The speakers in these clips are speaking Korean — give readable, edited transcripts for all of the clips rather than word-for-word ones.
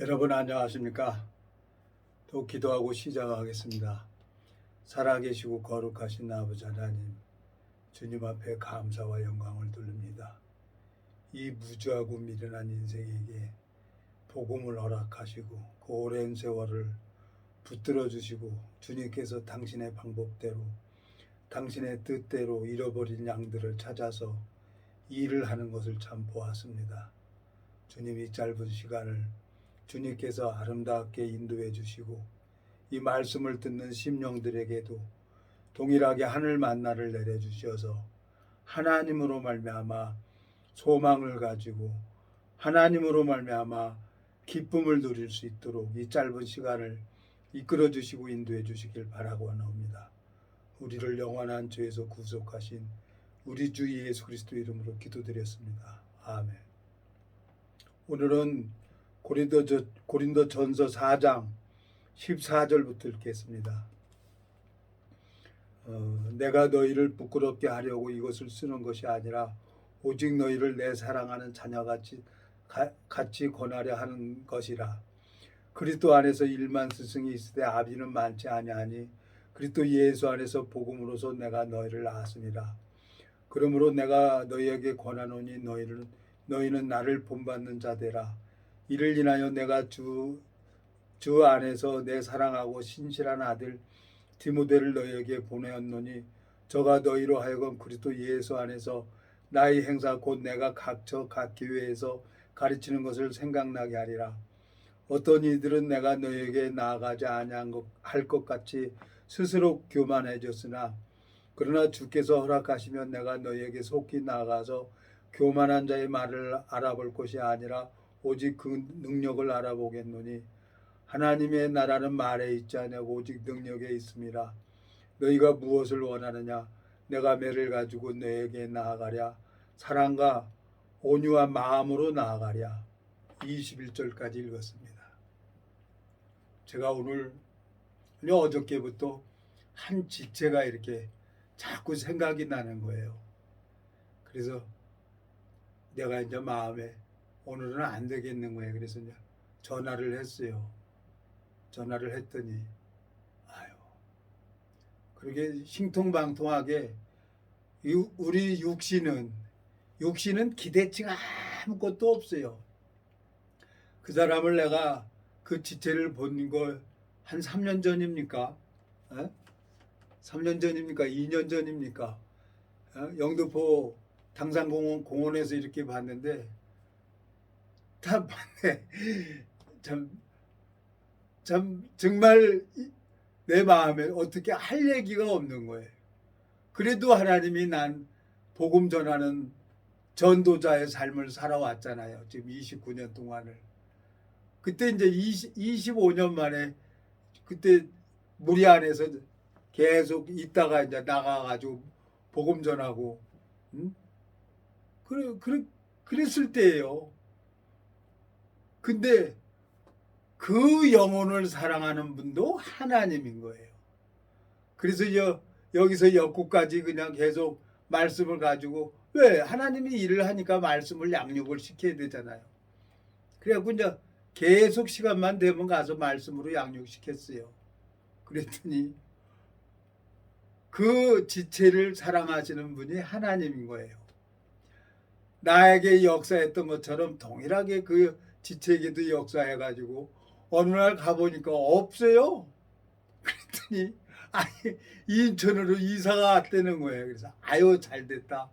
여러분 안녕하십니까? 또 기도하고 시작하겠습니다. 살아계시고 거룩하신 아버지 하나님, 주님 앞에 감사와 영광을 돌립니다. 이 무주하고 미련한 인생에게 복음을 허락하시고 그 오랜 세월을 붙들어 주시고 주님께서 당신의 방법대로 당신의 뜻대로 잃어버린 양들을 찾아서 일을 하는 것을 참 보았습니다. 주님이 짧은 시간을 주님께서 아름답게 인도해 주시고 이 말씀을 듣는 심령들에게도 동일하게 하늘 만나를 내려 주셔서 하나님으로 말미암아 소망을 가지고 하나님으로 말미암아 기쁨을 누릴 수 있도록 이 짧은 시간을 이끌어 주시고 인도해 주시길 바라고 나옵니다. 우리를 영원한 죄에서 구속하신 우리 주 예수 그리스도 이름으로 기도드렸습니다. 아멘. 오늘은 고린도전서 4장 14절부터 읽겠습니다. 내가 너희를 부끄럽게 하려고 이것을 쓰는 것이 아니라 오직 너희를 내 사랑하는 자녀같이 권하려 하는 것이라. 그리스도 안에서 1만 스승이 있으되 아비는 많지 아니하니 그리스도 예수 안에서 복음으로서 내가 너희를 낳았으니라. 그러므로 내가 너희에게 권하노니 너희는 나를 본받는 자되라. 이를 인하여 내가 주 안에서 내 사랑하고 신실한 아들 디모데를 너희에게 보내었노니 저가 너희로 하여금 그리스도 예수 안에서 나의 행사 곧 내가 각 교회에서 가르치는 것을 생각나게 하리라. 어떤 이들은 내가 너희에게 나아가지 아니할 것 같이 스스로 교만해졌으나 그러나 주께서 허락하시면 내가 너희에게 속히 나아가서 교만한 자의 말을 알아볼 것이 아니라 오직 그 능력을 알아보겠노니 하나님의 나라는 말에 있지 아니하고 오직 능력에 있음이라. 너희가 무엇을 원하느냐? 내가 매를 가지고 너희에게 나아가랴. 사랑과 온유한 마음으로 나아가랴. 21절까지 읽었습니다. 제가 오늘 어저께부터 한 지체가 이렇게 자꾸 생각이 나는 거예요. 그래서 내가 이제 마음에 오늘은 안 되겠는 거예요. 그래서 이제 전화를 했어요. 전화를 했더니 그렇게 신통방통하게 우리 육신은 기대치가 아무것도 없어요. 그 사람을 내가 그 지체를 본 걸 한 3년 전입니까? 3년 전입니까? 2년 전입니까? 영등포 당산공원에서 이렇게 봤는데 다 봤네. 참 정말 내 마음에 어떻게 할 얘기가 없는 거예요. 그래도 하나님이 난 복음 전하는 전도자의 삶을 살아왔잖아요. 지금 29년 동안을. 그때 이제 25년 만에 그때 무리 안에서 계속 있다가 이제 나가가지고 복음 전하고, 그랬을 때예요. 근데 그 영혼을 사랑하는 분도 하나님인 거예요. 그래서 여기서 역구까지 그냥 계속 말씀을 가지고 왜 하나님이 일을 하니까 말씀을 양육을 시켜야 되잖아요. 그래갖고 이제 계속 시간만 되면 가서 말씀으로 양육시켰어요. 그랬더니 그 지체를 사랑하시는 분이 하나님인 거예요. 나에게 역사했던 것처럼 동일하게 그 지체에게도 역사해가지고 어느 날 가보니까 없어요. 그랬더니 인천으로 이사가 왔다는 거예요. 그래서 잘됐다.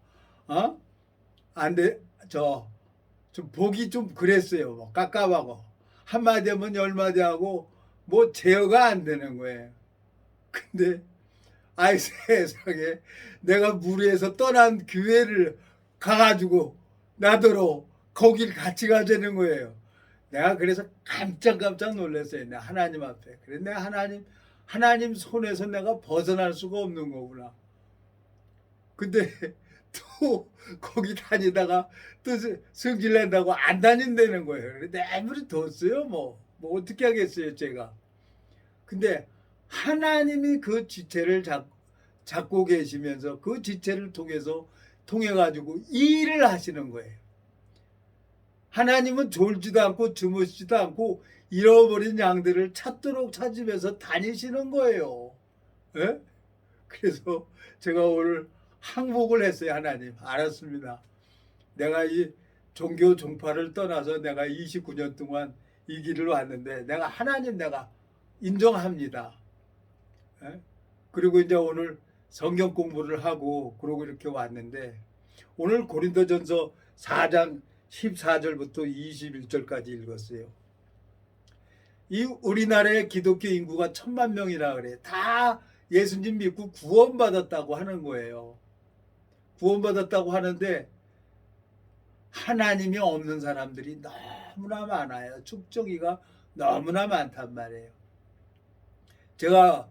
안 돼. 좀 보기 좀 그랬어요. 뭐 깝깝하고 한마디 하면 열마디 하고 뭐 제어가 안 되는 거예요. 근데 세상에 내가 무리에서 떠난 교회를 가가지고 나더러 거길 같이 가자는 거예요. 내가 그래서 깜짝 놀랐어요. 내가 하나님 앞에. 그래 내가 하나님 손에서 내가 벗어날 수가 없는 거구나. 근데 또 거기 다니다가 또 성질 낸다고 안 다닌다는 거예요. 그래 내버려 뒀어요. 뭐 어떻게 하겠어요, 제가. 근데 하나님이 그 지체를 잡고 계시면서 그 지체를 통해 가지고 일을 하시는 거예요. 하나님은 졸지도 않고 주무시지도 않고 잃어버린 양들을 찾도록 찾으면서 다니시는 거예요. 예? 그래서 제가 오늘 항복을 했어요. 하나님, 알았습니다. 내가 이 종교 종파를 떠나서 내가 29년 동안 이 길을 왔는데 내가 하나님 내가 인정합니다. 예? 그리고 이제 오늘 성경 공부를 하고 그러고 이렇게 왔는데 오늘 고린도전서 4장 14절부터 21절까지 읽었어요. 이 우리나라의 기독교 인구가 1,000만 명이라 그래. 다 예수님 믿고 구원받았다고 하는 거예요. 구원받았다고 하는데 하나님이 없는 사람들이 너무나 많아요. 축적이가 너무나 많단 말이에요. 제가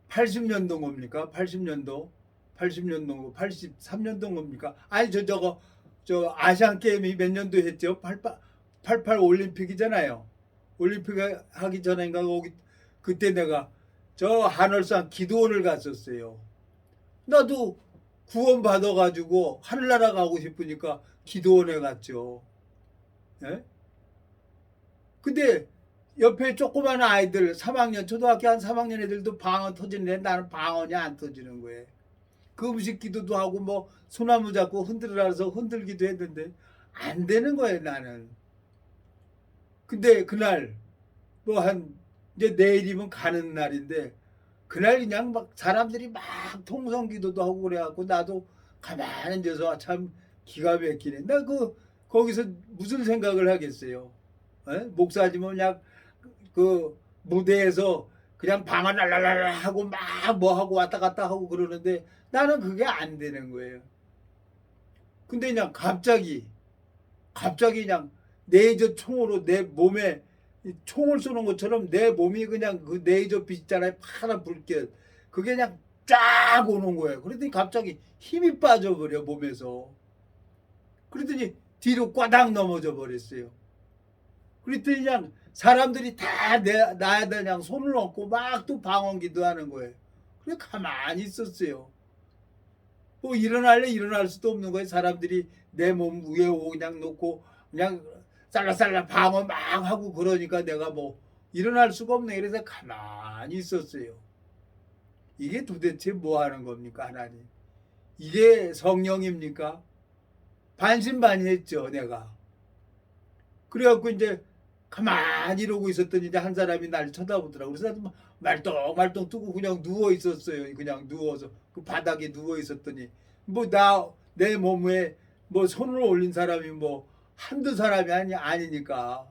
80년도 겁니까? 80년도 83년도 겁니까? 아니 저 아시안 게임이 몇 년도 했죠? 88 올림픽이잖아요. 올림픽 하기 전인가 거기 그때 내가 저 하늘산 기도원을 갔었어요. 나도 구원 받아가지고 하늘나라 가고 싶으니까 기도원에 갔죠. 예? 근데 옆에 조그마한 아이들 3학년 초등학교 한 3학년 애들도 방언 터지는데 나는 방언이 안 터지는 거예요. 그 음식 기도도 하고 뭐 소나무 잡고 흔들어서 흔들기도 했는데 안 되는 거예요 나는. 근데 그날 뭐 한 이제 내일이면 가는 날인데 그날 그냥 막 사람들이 막 통성 기도도 하고 그래갖고 나도 가만히 앉아서 참 기가 막히네. 나 거기서 무슨 생각을 하겠어요. 에? 목사님은 그냥 그 무대에서 그냥 방언 랄랄랄 하고 막 뭐 하고 왔다 갔다 하고 그러는데 나는 그게 안 되는 거예요. 근데 그냥 갑자기 그냥 레이저 총으로 내 몸에 총을 쏘는 것처럼 내 몸이 그냥 그 레이저 빛 있잖아요. 파란 불길. 그게 그냥 쫙 오는 거예요. 그랬더니 갑자기 힘이 빠져버려 몸에서. 그랬더니 뒤로 꽈당 넘어져 버렸어요. 그랬더니 그냥 사람들이 다 나에다 그냥 손을 얹고 막 또 방언기도 하는 거예요. 그래 가만히 있었어요. 뭐 일어날래 일어날 수도 없는 거예요. 사람들이 내 몸 위에 그냥 놓고 그냥 살라살라 방언 막 하고 그러니까 내가 뭐 일어날 수가 없네. 그래서 가만히 있었어요. 이게 도대체 뭐 하는 겁니까 하나님? 이게 성령입니까? 반신반의했죠 내가. 그래갖고 이제 가만히 이러고 있었더니 이제 한 사람이 날 쳐다보더라고. 그래서 나도 말똥말똥 뜨고 그냥 누워 있었어요. 그냥 누워서 그 바닥에 누워 있었더니 뭐 내 몸에 뭐 손을 올린 사람이 뭐 한두 사람이 아니니까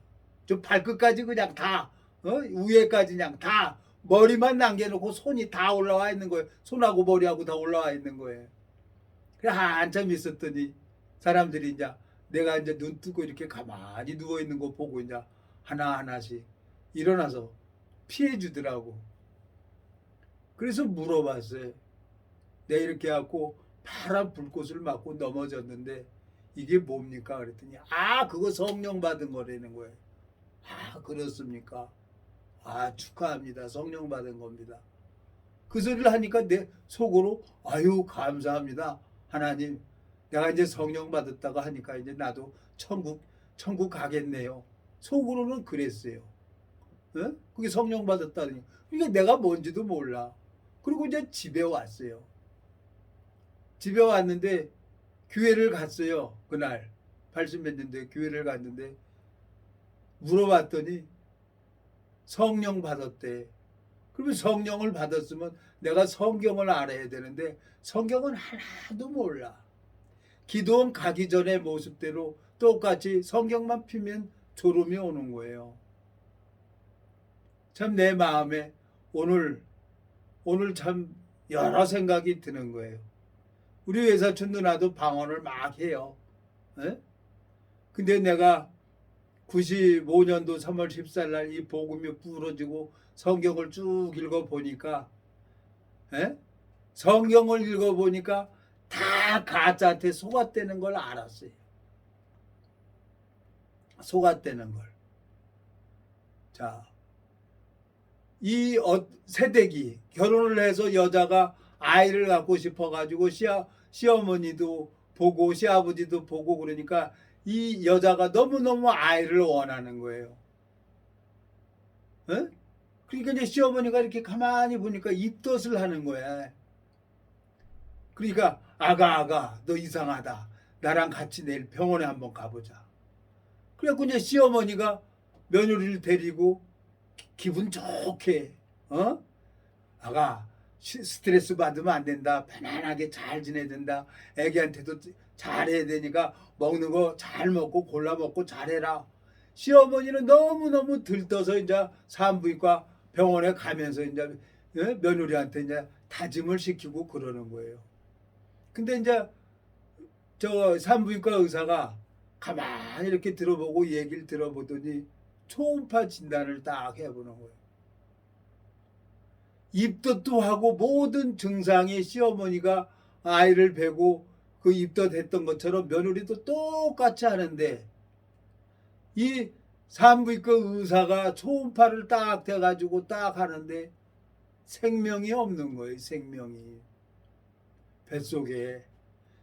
저 발끝까지 그냥 다 위에까지 그냥 다 머리만 남겨놓고 손이 다 올라와 있는 거예요. 손하고 머리하고 다 올라와 있는 거예요. 그래 한참 있었더니 사람들이 이제 내가 이제 눈 뜨고 이렇게 가만히 누워 있는 거 보고 이제 하나하나씩 일어나서 피해 주더라고. 그래서 물어봤어요. 내가 이렇게 갖고 파란 불꽃을 맞고 넘어졌는데 이게 뭡니까? 그랬더니 그거 성령 받은 거라는 거예요. 그렇습니까? 축하합니다. 성령 받은 겁니다. 그 소리를 하니까 내 속으로 아유 감사합니다. 하나님 내가 이제 성령 받았다고 하니까 이제 나도 천국 가겠네요. 속으로는 그랬어요. 어? 그게 성령 받았다니. 이게 내가 뭔지도 몰라. 그리고 이제 집에 왔어요. 집에 왔는데 교회를 갔어요. 그날 80몇 년대 교회를 갔는데 물어봤더니 성령 받았대. 그러면 성령을 받았으면 내가 성경을 알아야 되는데 성경은 하나도 몰라. 기도원 가기 전의 모습대로 똑같이 성경만 피면 졸음이 오는 거예요. 참 내 마음에 오늘 참 여러 생각이 드는 거예요. 우리 외사촌 누나도 방언을 막 해요. 에? 근데 내가 95년도 3월 14일 날 이 복음이 부러지고 성경을 쭉 읽어보니까 성경을 읽어보니까 다 가짜한테 속았다는 걸 알았어요. 속았다는 걸. 자, 이 세대기 결혼을 해서 여자가 아이를 갖고 싶어가지고 시어머니도 보고 시아버지도 보고 그러니까 이 여자가 너무너무 아이를 원하는 거예요. 어? 그러니까 이제 시어머니가 이렇게 가만히 보니까 입덧을 하는 거야. 그러니까 아가 너 이상하다. 나랑 같이 내일 병원에 한번 가보자. 그래갖고 이제 시어머니가 며느리를 데리고 기분 좋게 아가 스트레스 받으면 안 된다. 편안하게 잘 지내야 된다. 애기한테도 잘해야 되니까 먹는 거 잘 먹고 골라 먹고 잘해라. 시어머니는 너무너무 들떠서 이제 산부인과 병원에 가면서 이제 며느리한테 이제 다짐을 시키고 그러는 거예요. 근데 이제 저 산부인과 의사가 가만히 이렇게 들어보고 얘기를 들어보더니 초음파 진단을 딱 해보는 거예요. 입덧도 하고 모든 증상이 시어머니가 아이를 베고 그 입덧했던 것처럼 며느리도 똑같이 하는데 이 산부인과 의사가 초음파를 딱 대가지고 딱 하는데 생명이 없는 거예요. 생명이. 뱃속에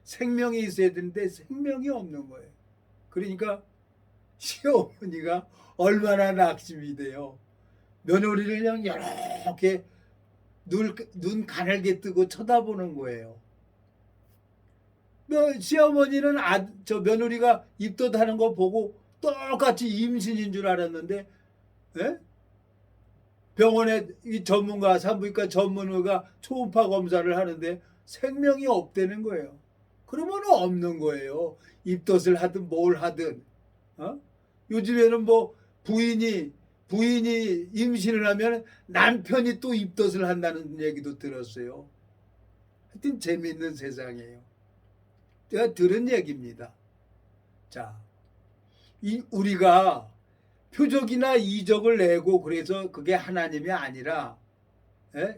생명이 있어야 되는데 생명이 없는 거예요. 그러니까 시어머니가 얼마나 낙심이 돼요. 며느리를 그냥 이렇게 눈 가늘게 뜨고 쳐다보는 거예요. 시어머니는 저 며느리가 입덧하는 거 보고 똑같이 임신인 줄 알았는데 병원에 이 전문가 산부인과 전문의가 초음파 검사를 하는데 생명이 없다는 거예요. 그러면 없는 거예요. 입덧을 하든 뭘 하든. 요즘에는 뭐 부인이 임신을 하면 남편이 또 입덧을 한다는 얘기도 들었어요. 하여튼 재미있는 세상이에요. 제가 들은 얘기입니다. 자, 우리가 표적이나 이적을 내고 그래서 그게 하나님이 아니라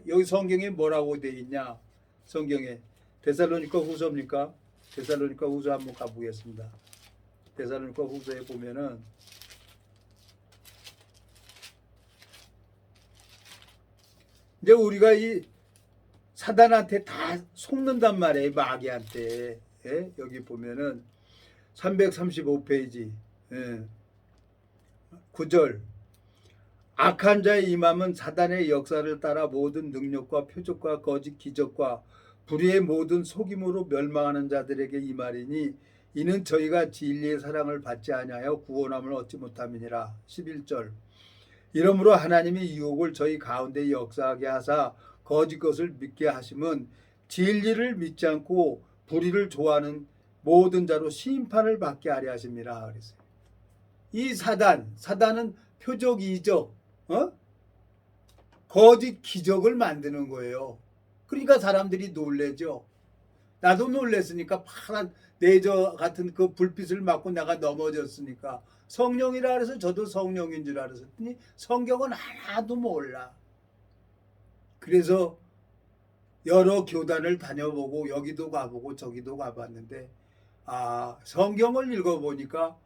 여기 성경에 뭐라고 돼 있냐? 성경에 데살로니가 후서입니까? 데살로니가 후서 한번 가보겠습니다. 데살로니가 후서에 보면은 이제 우리가 이 사단한테 다 속는단 말이에요. 마귀한테. 여기 보면은 335페이지 9절 악한 자의 임함은 사단의 역사를 따라 모든 능력과 표적과 거짓 기적과 불의의 모든 속임으로 멸망하는 자들에게 임하리니 이는 저희가 진리의 사랑을 받지 아니하여 구원함을 얻지 못함이니라. 11절 이러므로 하나님이 유혹을 저희 가운데 역사하게 하사 거짓 것을 믿게 하심은 진리를 믿지 않고 불의를 좋아하는 모든 자로 심판을 받게 하려 하심이라. 그랬어요. 이 사단은 표적 이적 거짓 기적을 만드는 거예요. 그러니까 사람들이 놀래죠. 나도 놀랬으니까 파란 내저 같은 그 불빛을 맞고 내가 넘어졌으니까 성령이라 그래서 저도 성령인 줄 알았더니 성경은 하나도 몰라. 그래서 여러 교단을 다녀보고 여기도 가보고 저기도 가봤는데 성경을 읽어보니까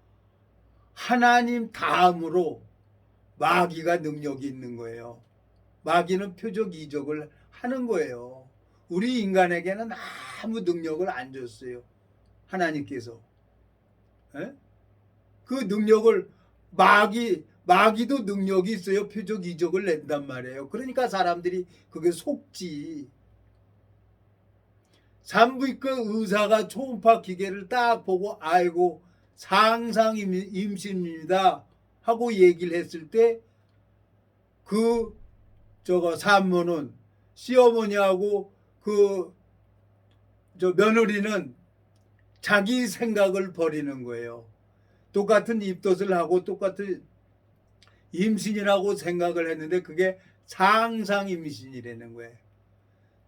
하나님 다음으로 마귀가 능력이 있는 거예요. 마귀는 표적 이적을 하는 거예요. 우리 인간에게는 아무 능력을 안 줬어요. 하나님께서. 그 능력을 마귀도 능력이 있어요. 표적 이적을 낸단 말이에요. 그러니까 사람들이 그게 속지. 산부인과 의사가 초음파 기계를 딱 보고 아이고 상상 임신입니다 하고 얘기를 했을 때 그 산모는 시어머니하고 며느리는 자기 생각을 버리는 거예요. 똑같은 입덧을 하고 똑같은 임신이라고 생각을 했는데 그게 상상 임신이라는 거예요.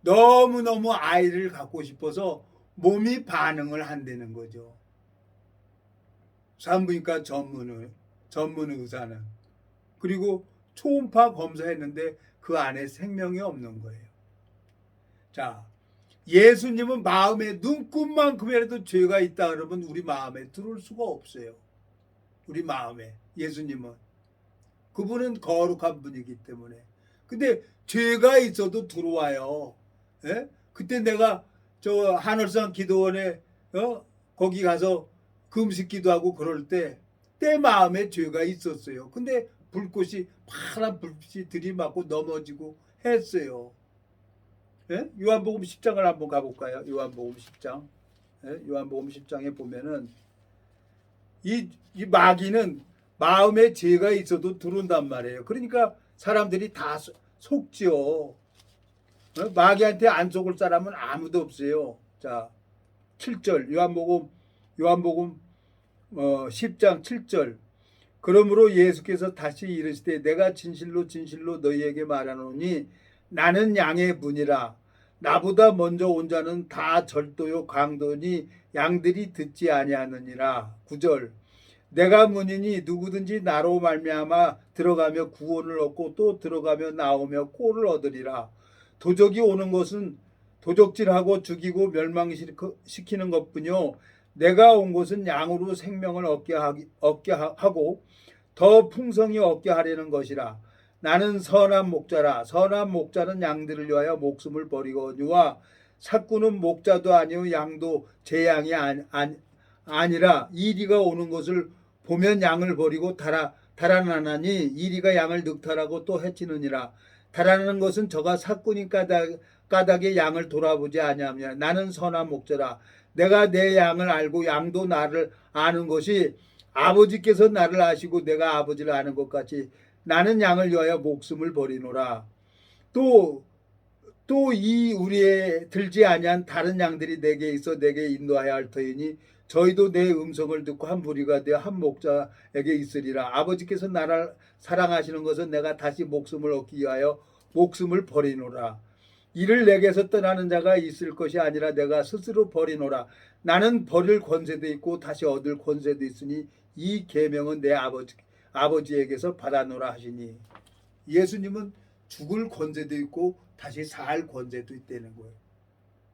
너무너무 아이를 갖고 싶어서 몸이 반응을 한다는 거죠. 산부인과 전문 의사는. 그리고 초음파 검사했는데 그 안에 생명이 없는 거예요. 자, 예수님은 마음에 눈꽃만큼이라도 죄가 있다 그러면 우리 마음에 들어올 수가 없어요. 우리 마음에 예수님은. 그분은 거룩한 분이기 때문에. 근데 죄가 있어도 들어와요. 그때 내가 저 한월산 기도원에 거기 가서 금식기도 하고 그럴 때 내 마음에 죄가 있었어요. 근데 불꽃이 파란 불빛이 들이맞고 넘어지고 했어요. 예? 요한복음 10장을 한번 가볼까요? 요한복음 10장. 예? 요한복음 10장에 보면은 이 마귀는 마음에 죄가 있어도 들어온단 말이에요. 그러니까 사람들이 다 속지요. 마귀한테 안 속을 사람은 아무도 없어요. 자, 7절 요한복음 10장 7절. 그러므로 예수께서 다시 이르시되 내가 진실로 진실로 너희에게 말하노니 나는 양의 문이라. 나보다 먼저 온 자는 다 절도요 강도니 양들이 듣지 아니하느니라. 9절. 내가 문이니 누구든지 나로 말미암아 들어가며 구원을 얻고 또 들어가며 나오며 꼴을 얻으리라. 도적이 오는 것은 도적질하고 죽이고 멸망시키는 것뿐이요 내가 온 것은 양으로 생명을 얻게 하고 더 풍성히 얻게 하려는 것이라. 나는 선한 목자라. 선한 목자는 양들을 위하여 목숨을 버리거니와 삭구는 목자도 아니요 양도 제 양이 아니라 이리가 오는 것을 보면 양을 버리고 달아나나니 이리가 양을 늑탈하고 또 해치느니라. 달아나는 것은 저가 삭구니 까닭에 양을 돌아보지 아니하며 나는 선한 목자라. 내가 내 양을 알고 양도 나를 아는 것이 아버지께서 나를 아시고 내가 아버지를 아는 것 같이 나는 양을 위하여 목숨을 버리노라. 또 이 우리에 들지 아니한 다른 양들이 내게 있어 내게 인도하여 할 터이니 저희도 내 음성을 듣고 한 무리가 되어 한 목자에게 있으리라. 아버지께서 나를 사랑하시는 것은 내가 다시 목숨을 얻기 위하여 목숨을 버리노라. 이를 내게서 떠나는 자가 있을 것이 아니라 내가 스스로 버리노라. 나는 버릴 권세도 있고 다시 얻을 권세도 있으니 이 계명은 내 아버지에게서 받아노라 하시니. 예수님은 죽을 권세도 있고 다시 살 권세도 있다는 거예요.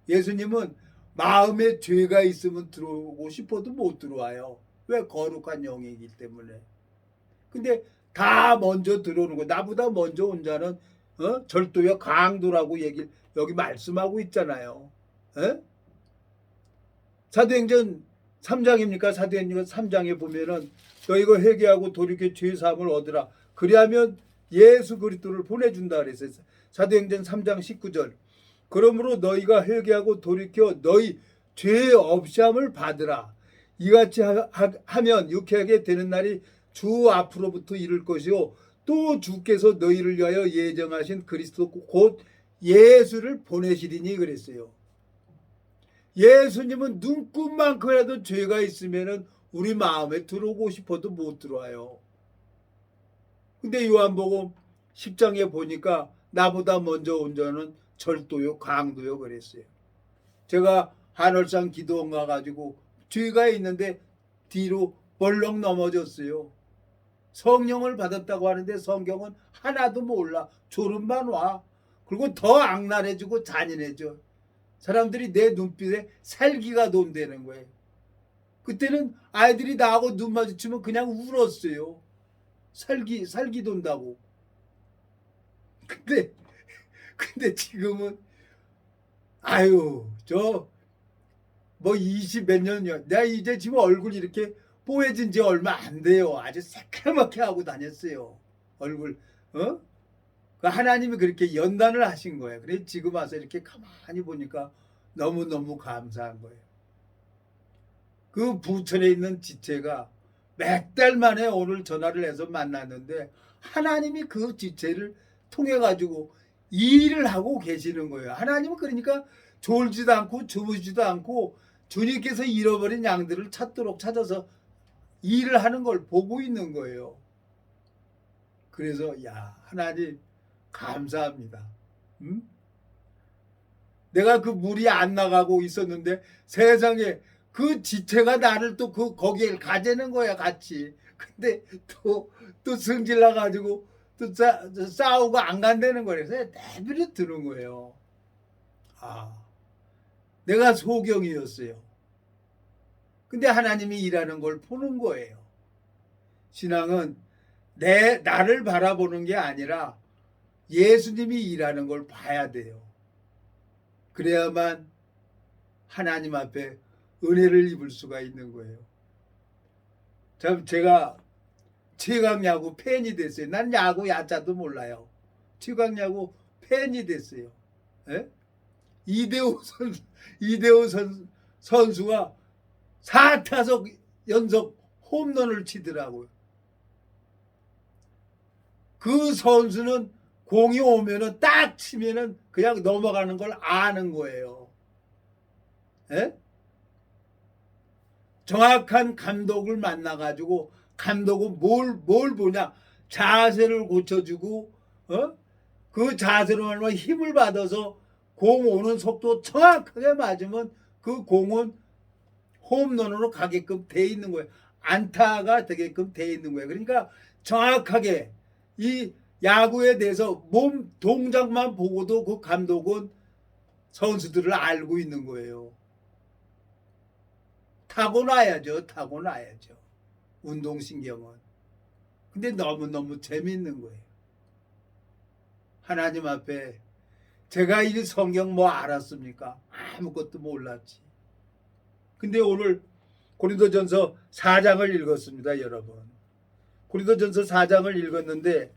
예수님은 마음에 죄가 있으면 들어오고 싶어도 못 들어와요. 왜? 거룩한 영이기 때문에. 근데 다 먼저 들어오는 거. 나보다 먼저 온 자는 절도요 강도라고 여기 말씀하고 있잖아요. 사도행전 3장입니까? 사도행전 3장에 보면은 너희가 회개하고 돌이켜 죄 사함을 얻으라. 그리하면 예수 그리스도를 보내준다 그랬어요. 사도행전 3장 19절. 그러므로 너희가 회개하고 돌이켜 너희 죄 없이함을 받으라. 이같이 하면 유쾌하게 되는 날이 주 앞으로부터 이를 것이요 또 주께서 너희를 위하여 예정하신 그리스도 곧 예수를 보내시리니 그랬어요. 예수님은 눈꽃만큼이라도 죄가 있으면 우리 마음에 들어오고 싶어도 못 들어와요. 근데 요한복음 10장에 보니까 나보다 먼저 온 자는 절도요 강도요 그랬어요. 제가 한월산 기도원 가가지고 죄가 있는데 뒤로 벌렁 넘어졌어요. 성령을 받았다고 하는데 성경은 하나도 몰라. 졸음만 와. 그리고 더 악랄해지고 잔인해져. 사람들이 내 눈빛에 살기가 돈다는 거예요. 그때는 아이들이 나하고 눈 마주치면 그냥 울었어요. 살기 돈다고. 근데 지금은 아유 뭐 20 몇 년이요. 내가 이제 지금 얼굴 이렇게 뽀얘진 지 얼마 안 돼요. 아주 새까맣게 하고 다녔어요. 얼굴 그 하나님이 그렇게 연단을 하신 거예요. 그래서 지금 와서 이렇게 가만히 보니까 너무너무 감사한 거예요. 그 부천에 있는 지체가 몇 달 만에 오늘 전화를 해서 만났는데 하나님이 그 지체를 통해 가지고 일을 하고 계시는 거예요. 하나님은 그러니까 졸지도 않고 주무지도 않고 주님께서 잃어버린 양들을 찾아서 일을 하는 걸 보고 있는 거예요. 그래서 하나님 감사합니다. 내가 그 물이 안 나가고 있었는데 세상에 그 지체가 나를 또 거기에 가재는 거야 같이. 근데 또 성질 나가지고 또 싸우고 안 간다는 거예요. 그래서 내버려 두는 거예요. 내가 소경이었어요. 근데 하나님이 일하는 걸 보는 거예요. 신앙은 나를 바라보는 게 아니라 예수님이 일하는 걸 봐야 돼요. 그래야만 하나님 앞에 은혜를 입을 수가 있는 거예요. 참 제가 최강 야구 팬이 됐어요. 난 야구 야자도 몰라요. 최강 야구 팬이 됐어요. 예? 이대호 선수가 4타석 연속 홈런을 치더라고요. 그 선수는 공이 오면은 딱 치면은 그냥 넘어가는 걸 아는 거예요. 예? 정확한 감독을 만나가지고 감독은 뭘 보냐? 자세를 고쳐주고, 그 자세로 말하면 힘을 받아서 공 오는 속도 정확하게 맞으면 그 공은 홈런으로 가게끔 돼 있는 거예요. 안타가 되게끔 돼 있는 거예요. 그러니까 정확하게 이 야구에 대해서 몸 동작만 보고도 그 감독은 선수들을 알고 있는 거예요. 타고나야죠. 운동신경은. 근데 너무너무 재밌는 거예요. 하나님 앞에 제가 이 성경 뭐 알았습니까? 아무것도 몰랐지. 근데 오늘 고린도전서 4장을 읽었습니다, 여러분. 고린도전서 4장을 읽었는데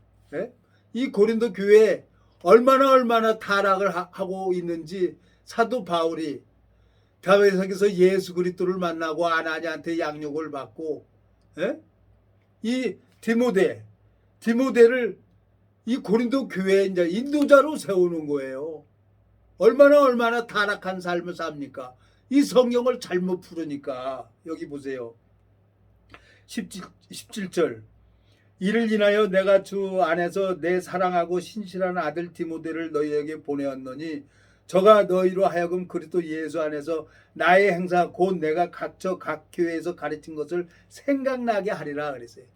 이 고린도 교회에 얼마나 타락을 하고 있는지 사도 바울이 다메섹에서 예수 그리스도를 만나고 아나니한테 양육을 받고 이 디모데를 이 고린도 교회에 이제 인도자로 세우는 거예요. 얼마나 타락한 삶을 삽니까? 이 성경을 잘못 풀으니까. 여기 보세요. 17절. 이를 인하여 내가 주 안에서 내 사랑하고 신실한 아들 디모데를 너희에게 보내었노니 저가 너희로 하여금 그리스도 예수 안에서 나의 행사 곧 내가 각처 각 교회에서 가르친 것을 생각나게 하리라 그랬어요.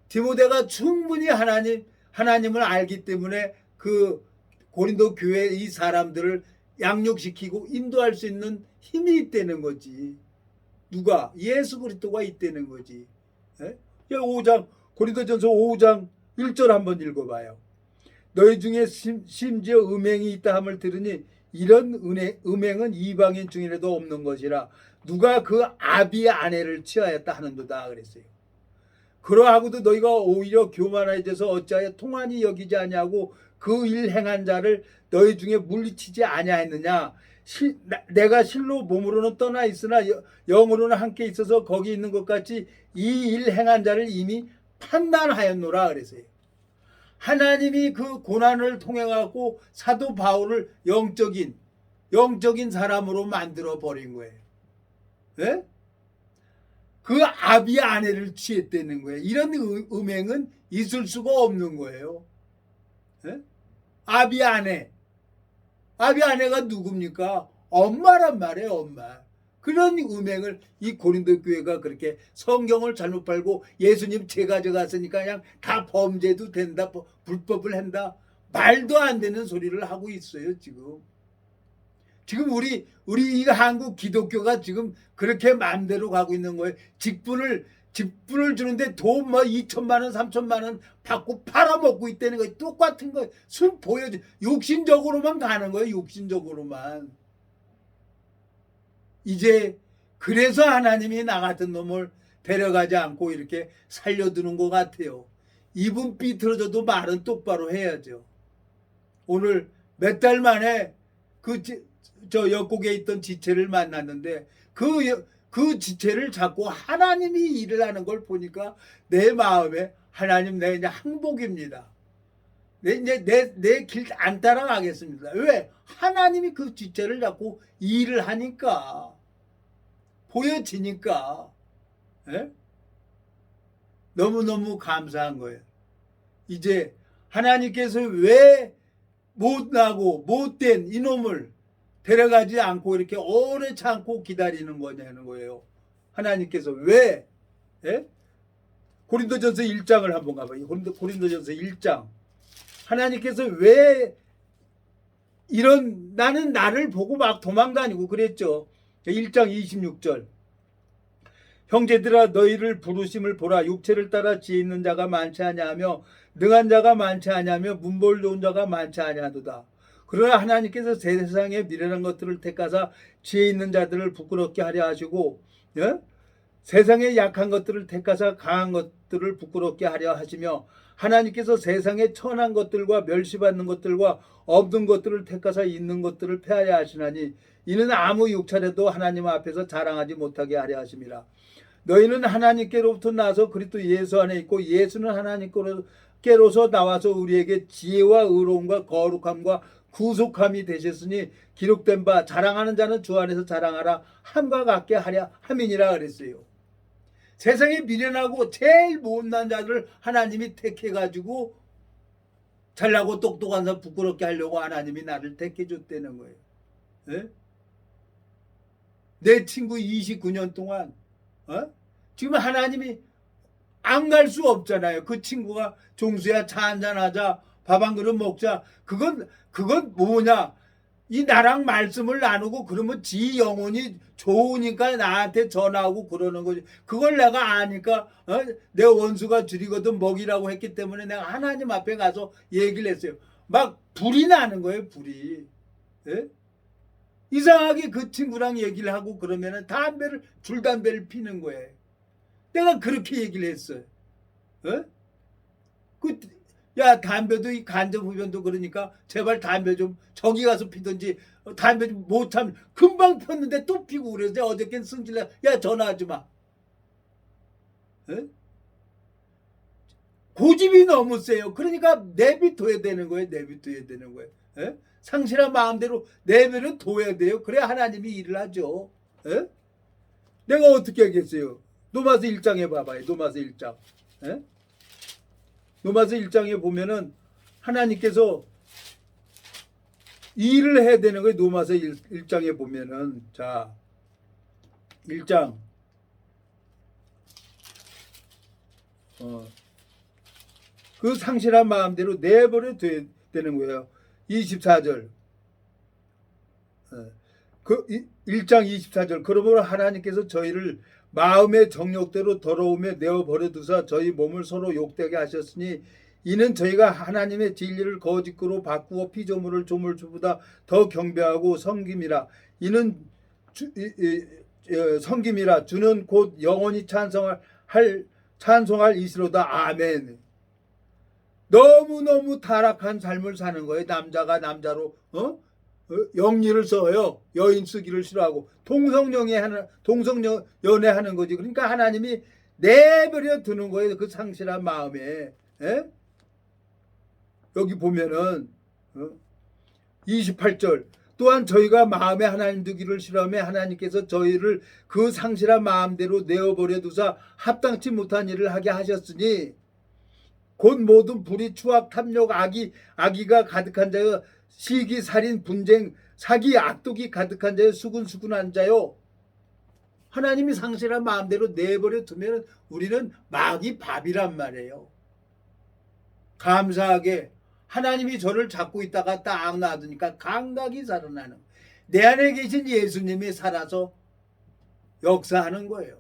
디모데가 충분히 하나님을 알기 때문에 그 고린도 교회 이 사람들을 양육시키고 인도할 수 있는 힘이 있다는 거지. 누가? 예수 그리스도가 있다는 거지. 5장 고린도전서 5장 1절 한번 읽어봐요. 너희 중에 심지어 음행이 있다 함을 들으니 이런 음행은 이방인 중이라도 없는 것이라 누가 그 아비의 아내를 취하였다 하는도다 그랬어요. 그러하고도 너희가 오히려 교만해져서 어찌하여 통한이 여기지 아니하고 그 일 행한 자를 너희 중에 물리치지 아니하였느냐. 내가 실로 몸으로는 떠나 있으나 영으로는 함께 있어서 거기 있는 것 같이 이 일 행한 자를 이미 판단하였노라 그랬어요. 하나님이 그 고난을 통해 갖고 사도 바울을 영적인 사람으로 만들어 버린 거예요. 네? 그 아비의 아내를 취했다는 거예요. 이런 음행은 있을 수가 없는 거예요. 네? 아비의 아내가 누굽니까? 엄마란 말이에요. 엄마. 그런 음행을 이 고린도 교회가 그렇게 성경을 잘못 팔고 예수님 제가 갔으니까 그냥 다 범죄도 된다, 불법을 한다, 말도 안 되는 소리를 하고 있어요. 지금 우리 이 한국 기독교가 지금 그렇게 마음대로 가고 있는 거예요. 직분을 주는데 돈 뭐 2천만 원 3천만 원 받고 팔아먹고 있다는 거예요. 똑같은 거예요. 술 보여줘. 욕심적으로만 가는 거예요. 욕심적으로만. 이제 그래서 하나님이 나 같은 놈을 데려가지 않고 이렇게 살려두는 것 같아요. 입은 삐뚤어져도 말은 똑바로 해야죠. 오늘 몇 달 만에 저 역곡에 있던 지체를 만났는데 그 지체를 잡고 하나님이 일을 하는 걸 보니까 내 마음에 하나님 내 이제 항복입니다. 내 길 안 따라가겠습니다. 왜? 하나님이 그 지체를 잡고 일을 하니까, 보여지니까. 너무너무 감사한 거예요. 이제 하나님께서 왜 못나고 못된 이놈을 데려가지 않고 이렇게 오래 참고 기다리는 거냐는 거예요. 하나님께서 왜? 고린도전서 1장을 한번 가봐요. 고린도전서 1장. 하나님께서 왜 나는 나를 보고 막 도망다니고 그랬죠. 1장 26절. 형제들아 너희를 부르심을 보라. 육체를 따라 지혜 있는 자가 많지 아니하며 능한 자가 많지 아니하며 문벌 좋은 자가 많지 아니하도다. 그러나 하나님께서 세상의 미련한 것들을 택하사 지혜 있는 자들을 부끄럽게 하려 하시고 세상의 약한 것들을 택하사 강한 것들을 부끄럽게 하려 하시며 하나님께서 세상의 천한 것들과 멸시받는 것들과 없는 것들을 택하사 있는 것들을 폐하여 하시나니 이는 아무 육체라도 하나님 앞에서 자랑하지 못하게 하려 하심이라. 너희는 하나님께로부터 나서 그리스도 예수 안에 있고 예수는 하나님께로서 나와서 우리에게 지혜와 의로움과 거룩함과 구속함이 되셨으니 기록된 바 자랑하는 자는 주 안에서 자랑하라 함과 같게 하려 함이니라 그랬어요. 세상에 미련하고 제일 못난 자들을 하나님이 택해가지고 잘나고 똑똑한 사람 부끄럽게 하려고 하나님이 나를 택해줬다는 거예요. 네? 내 친구 29년 동안 지금 하나님이 안 갈 수 없잖아요. 그 친구가 종수야 차 한잔하자 밥 한 그릇 먹자. 그건 뭐냐? 이 나랑 말씀을 나누고 그러면 지 영혼이 좋으니까 나한테 전화하고 그러는 거지. 그걸 내가 아니까 내 원수가 줄이거든 먹이라고 했기 때문에 내가 하나님 앞에 가서 얘기를 했어요. 막 불이 나는 거예요. 불이. 예? 이상하게 그 친구랑 얘기를 하고 그러면은 줄담배를 피는 거예요. 내가 그렇게 얘기를 했어요. 예? 야 담배도 이 간접 흡연도 그러니까 제발 담배 좀 저기 가서 피든지 담배 좀 못하면 금방 폈는데 또 피고 그래서 어저께는 승질나 야 전화하지 마. 에? 고집이 너무 세요. 그러니까 내비둬야 되는 거예요. 내비둬야 되는 거예요. 에? 상실한 마음대로 내버려 둬야 돼요. 그래야 하나님이 일을 하죠. 에? 내가 어떻게 하겠어요. 노마스 1장에 봐봐요. 노마스 1장. 에? 노마스 1장에 보면은 하나님께서 일을 해야 되는 거예요. 노마스 1장에 보면은 자 1장 그 상실한 마음대로 내버려 둬야 되는 거예요. 24절 그 1장 24절 그러므로 하나님께서 저희를 마음의 정욕대로 더러움에 내어버려 두사 저희 몸을 서로 욕되게 하셨으니 이는 저희가 하나님의 진리를 거짓으로 바꾸어 피조물을 조물주보다 더 경배하고 섬김이라. 이는 섬김이라. 주는 곧 영원히 찬송할 이시로다. 아멘. 너무너무 타락한 삶을 사는 거예요. 남자가 남자로 영리를 써요. 여인 쓰기를 싫어하고 동성연애 하는 거지. 그러니까 하나님이 내버려 두는 거예요. 그 상실한 마음에. 에? 여기 보면은 28절 또한 저희가 마음에 하나님 두기를 싫어하며 하나님께서 저희를 그 상실한 마음대로 내어버려 두사 합당치 못한 일을 하게 하셨으니 곧 모든 불의 추악 탐욕 악의가 가득한 자여 시기 살인 분쟁 사기 악독이 가득한 자여 수군수군한 자요. 하나님이 상실한 마음대로 내버려 두면 우리는 막이 밥이란 말이에요. 감사하게 하나님이 저를 잡고 있다가 딱 놔두니까 감각이 살아나는 내 안에 계신 예수님이 살아서 역사하는 거예요.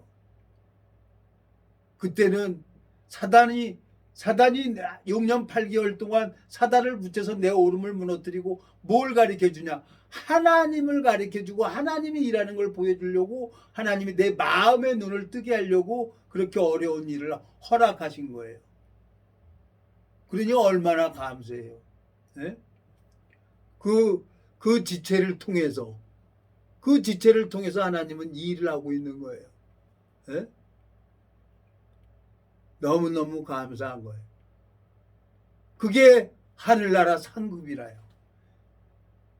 그때는 사단이 6년 8개월 동안 사단을 붙여서 내 오름을 무너뜨리고 뭘 가르쳐주냐? 하나님을 가르쳐주고 하나님이 일하는 걸 보여주려고 하나님이 내 마음의 눈을 뜨게 하려고 그렇게 어려운 일을 허락하신 거예요. 그러니 얼마나 감사해요. 네? 그 지체를 통해서 하나님은 일을 하고 있는 거예요. 네? 너무너무 감사한 거예요. 그게 하늘나라 상급이라요.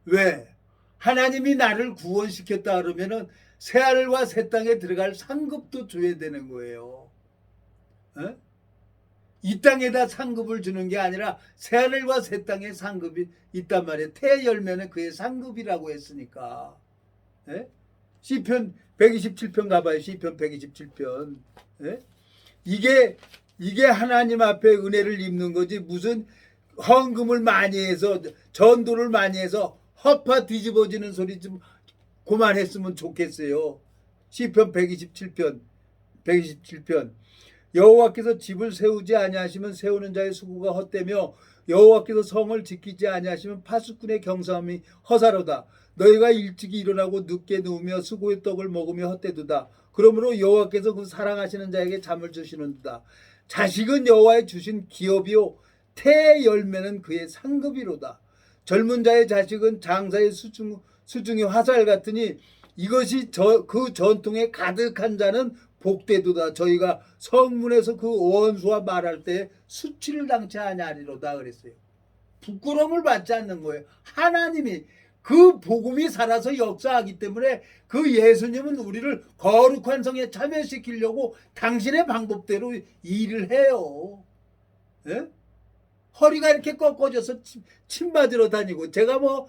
왜? 하나님이 나를 구원시켰다 그러면은 새하늘과 새 땅에 들어갈 상급도 줘야 되는 거예요. 에? 이 땅에다 상급을 주는 게 아니라 새하늘과 새 땅에 상급이 있단 말이에요. 태 열매는 그의 상급이라고 했으니까. 에? 시편 127편 가봐요. 시편 127편. 에? 이게 하나님 앞에 은혜를 입는 거지 무슨 헌금을 많이 해서 전도를 많이 해서 허파 뒤집어지는 소리 좀 그만했으면 좋겠어요. 시편 127편 여호와께서 집을 세우지 아니하시면 세우는 자의 수고가 헛되며 여호와께서 성을 지키지 아니하시면 파수꾼의 경성함이 허사로다. 너희가 일찍이 일어나고 늦게 누우며 수고의 떡을 먹으며 헛되도다. 그러므로 여호와께서 그 사랑하시는 자에게 잠을 주시는도다. 자식은 여호와의 주신 기업이요 태의 열매는 그의 상급이로다. 젊은 자의 자식은 장사의 수중의 화살 같으니 이것이 그 전통에 가득한 자는 복되도다. 저희가 성문에서 그 원수와 말할 때 수치를 당치 아니하리로다 그랬어요. 부끄러움을 받지 않는 거예요. 하나님이 그 복음이 살아서 역사하기 때문에 그 예수님은 우리를 거룩한 성에 참여시키려고 당신의 방법대로 일을 해요. 예? 허리가 이렇게 꺾어져서 침 맞으러 다니고 제가 뭐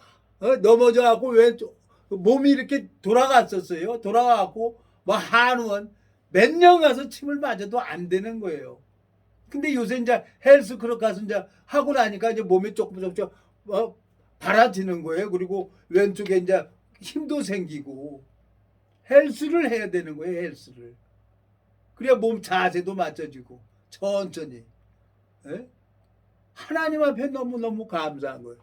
넘어져갖고 왼쪽 몸이 이렇게 돌아갔었어요. 돌아가갖고 뭐 한의원 몇 년 가서 침을 맞아도 안 되는 거예요. 근데 요새 이제 헬스클럽 가서 이제 하고 나니까 이제 몸이 조금 바라지는 거예요. 그리고 왼쪽에 이제 힘도 생기고 헬스를 해야 되는 거예요. 헬스를. 그래야 몸 자세도 맞춰지고 천천히. 예? 하나님 앞에 너무너무 감사한 거예요.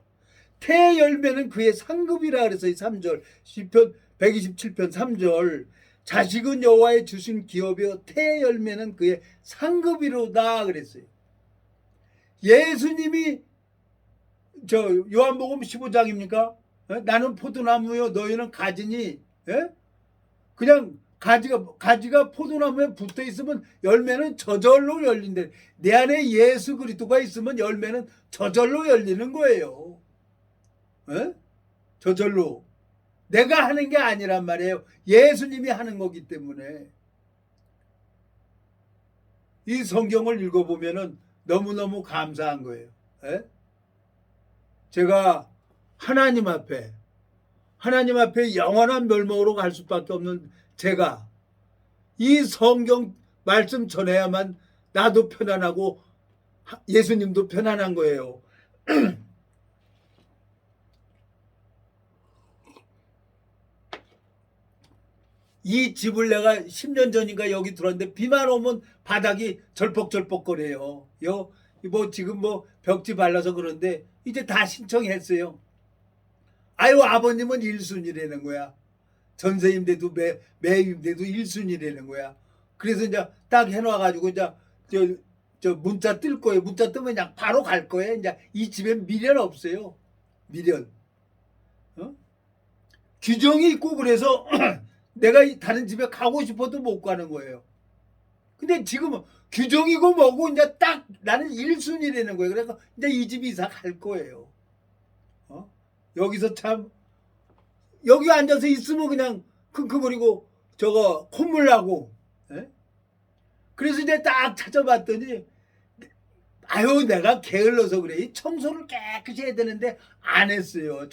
태 열매는 그의 상급이라 그래서 이 3절 시편 127편 3절 자식은 여호와의 주신 기업이요 태 열매는 그의 상급이로다 그랬어요. 예수님이 저 요한복음 15장입니까? 나는 포도나무요 너희는 가지니 그냥 가지가 포도나무에 붙어 있으면 열매는 저절로 열린대. 내 안에 예수 그리스도가 있으면 열매는 저절로 열리는 거예요. 저절로. 내가 하는 게 아니란 말이에요. 예수님이 하는 거기 때문에. 이 성경을 읽어보면은 너무너무 감사한 거예요. 제가 하나님 앞에 영원한 멸망으로 갈 수밖에 없는 제가 이 성경 말씀 전해야만 나도 편안하고 예수님도 편안한 거예요. 이 집을 내가 10년 전인가 여기 들어왔는데 비만 오면 바닥이 절뻑절뻑거려요. 뭐 지금 뭐 벽지 발라서 그런데 이제 다 신청했어요. 아유 아버님은 1순위라는 거야. 전세임대도 매입대도 1순위라는 거야. 그래서 이제 딱 해놔가지고 이제 저 문자 뜰 거예요. 문자 뜨면 그냥 바로 갈 거예요. 이제 이 집엔 미련 없어요. 미련. 규정이 있고 그래서 내가 다른 집에 가고 싶어도 못 가는 거예요. 근데 지금은 규정이고 뭐고 이제 딱 나는 1순위라는 거예요. 그래서 이제 이 집 이사 갈 거예요. 여기서 참 여기 앉아서 있으면 그냥 킁킁거리고 저거 콧물 나고. 그래서 이제 딱 찾아봤더니 아유 내가 게을러서 그래. 청소를 깨끗이 해야 되는데 안 했어요.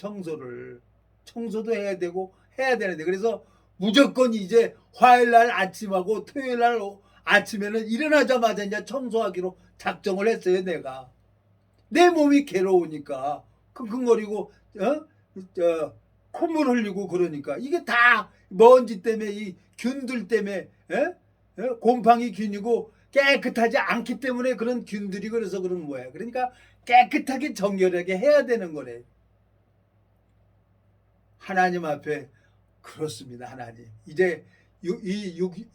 청소도 해야 되고 해야 되는데 그래서 무조건 이제 화요일날 아침하고 토요일날 아침에는 일어나자마자 이제 청소하기로 작정을 했어요. 내가 내 몸이 괴로우니까 킁킁거리고 콧물 흘리고 그러니까 이게 다 먼지 때문에 이 균들 때문에 곰팡이 균이고 깨끗하지 않기 때문에 그런 균들이 그래서 그런 거예요. 그러니까 깨끗하게 정결하게 해야 되는 거래. 하나님 앞에 그렇습니다. 하나님 이제